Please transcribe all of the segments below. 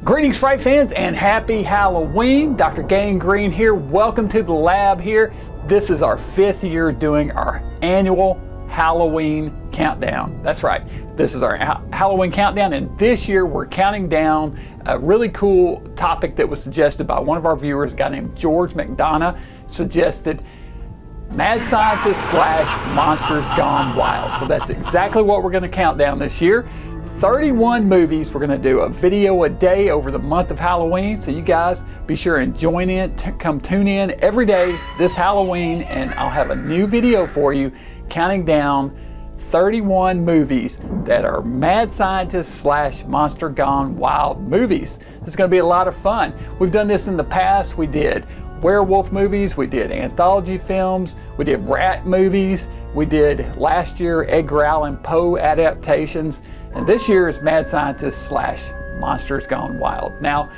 Greetings, Fright fans, and happy Halloween. Dr. Gangrene here. Welcome to the lab here. This is our 5th year doing our annual Halloween countdown. That's right. This is our Halloween countdown, and this year we're counting down a really cool topic that was suggested by one of our viewers, a guy named George McDonough, suggested mad scientists / monsters gone wild. So that's exactly what we're going to count down this year. 31 movies. We're going to do a video a day over the month of Halloween. So you guys be sure and join in, come tune in every day this Halloween, and I'll have a new video for you counting down 31 movies that are mad scientists / monster gone wild movies. This is going to be a lot of fun. We've done this in the past. We did werewolf movies, we did anthology films, we did rat movies, we did last year Edgar Allan Poe adaptations, and this year is mad scientists / monsters gone wild. Now,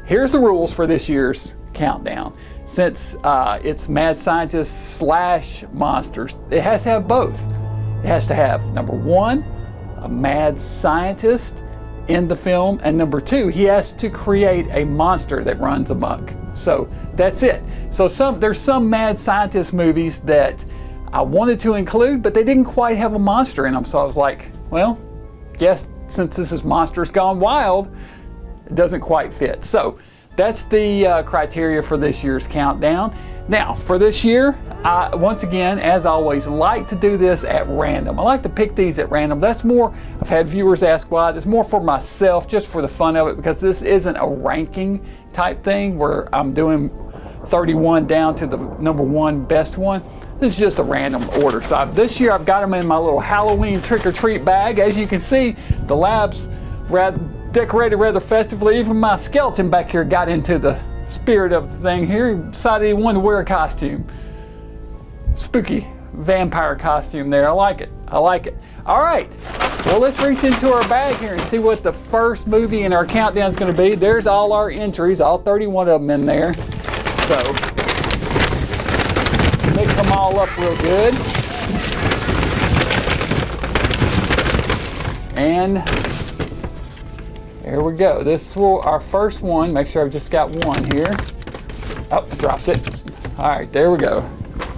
here's the rules for this year's countdown. Since it's mad scientists / monsters, it has to have both. It has to have, number 1, a mad scientist in the film, and number 2, he has to create a monster that runs amok. So that's it. So there's some mad scientist movies that I wanted to include, but they didn't quite have a monster in them. So I was like, well, guess since this is monsters gone wild, it doesn't quite fit. So that's the criteria for this year's countdown. Now, for this year, I, once again, as always, like to do this at random. I like to pick these at random. That's more, I've had viewers ask why. It's more for myself, just for the fun of it, because this isn't a ranking type thing where I'm doing 31 down to the number 1 best one. This is just a random order. So this year I've got them in my little Halloween trick-or-treat bag. As you can see, the lab's decorated rather festively. Even my skeleton back here got into the spirit of the thing here. He decided he wanted to wear a costume. Spooky vampire costume there. I like it. I like it. All right. Well, let's reach into our bag here and see what the first movie in our countdown is going to be. There's all our entries, all 31 of them in there. So mix them all up real good. And there we go. This will our first one. Make sure I've just got one here. Oh, I dropped it. All right, there we go.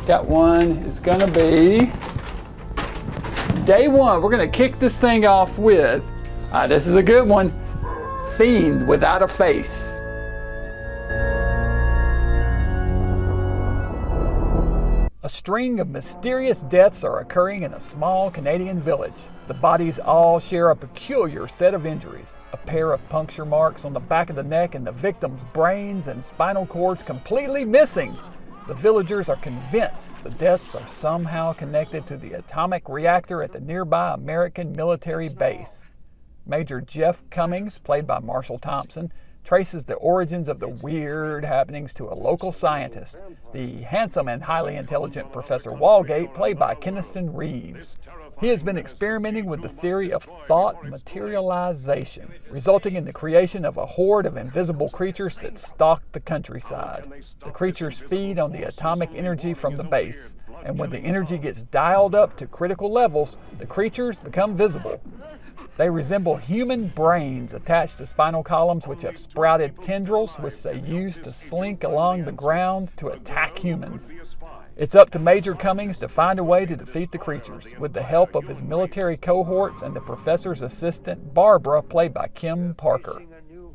Got one. It's gonna be day 1. We're gonna kick this thing off with, this is a good one, Fiend Without a Face. A string of mysterious deaths are occurring in a small Canadian village. The bodies all share a peculiar set of injuries. A pair of puncture marks on the back of the neck, and the victim's brains and spinal cords completely missing. The villagers are convinced the deaths are somehow connected to the atomic reactor at the nearby American military base. Major Jeff Cummings, played by Marshall Thompson, traces the origins of the weird happenings to a local scientist, the handsome and highly intelligent Professor Walgate, played by Keniston Reeves. He has been experimenting with the theory of thought materialization, resulting in the creation of a horde of invisible creatures that stalk the countryside. The creatures feed on the atomic energy from the base, and when the energy gets dialed up to critical levels, the creatures become visible. They resemble human brains attached to spinal columns which have sprouted tendrils which they use to slink along the ground to attack humans. It's up to Major Cummings to find a way to defeat the creatures, with the help of his military cohorts and the professor's assistant, Barbara, played by Kim Parker.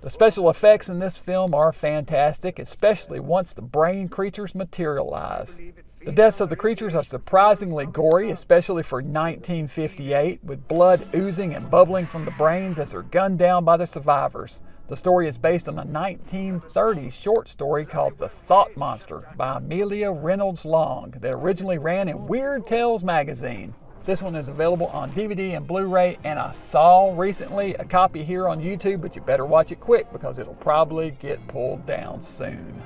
The special effects in this film are fantastic, especially once the brain creatures materialize. The deaths of the creatures are surprisingly gory, especially for 1958, with blood oozing and bubbling from the brains as they're gunned down by the survivors. The story is based on a 1930s short story called The Thought Monster by Amelia Reynolds Long that originally ran in Weird Tales magazine. This one is available on DVD and Blu-ray, and I saw recently a copy here on YouTube, but you better watch it quick because it'll probably get pulled down soon.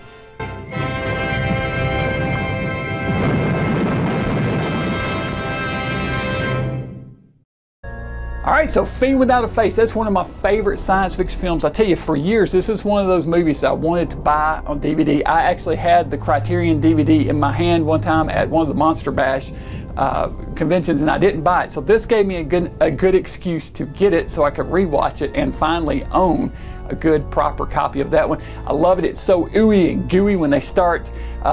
All right, so Fiend Without a Face, that's one of my favorite science fiction films. I tell you, for years, this is one of those movies I wanted to buy on DVD. I actually had the Criterion DVD in my hand one time at one of the Monster Bash conventions, and I didn't buy it. So this gave me a good excuse to get it so I could rewatch it and finally own a good proper copy of that one. I love it. It's so ooey and gooey when they start.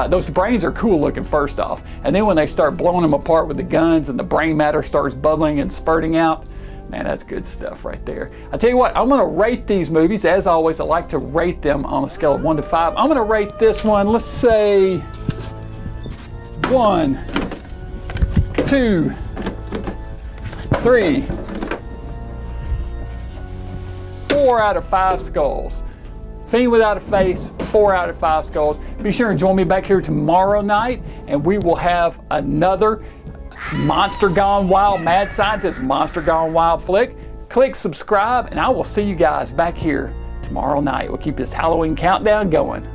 Those brains are cool looking first off, and then when they start blowing them apart with the guns and the brain matter starts bubbling and spurting out, man, that's good stuff right there. I tell you what, I'm gonna rate these movies. As always, I like to rate them on a scale of 1 to 5. I'm gonna rate this one, let's say 1, 2, 3, 4 out of 5 skulls. Fiend Without a Face, 4 out of 5 skulls. Be sure and join me back here tomorrow night, and we will have another Monster Gone Wild, Mad Scientist, Monster Gone Wild flick. Click subscribe, and I will see you guys back here tomorrow night. We'll keep this Halloween countdown going.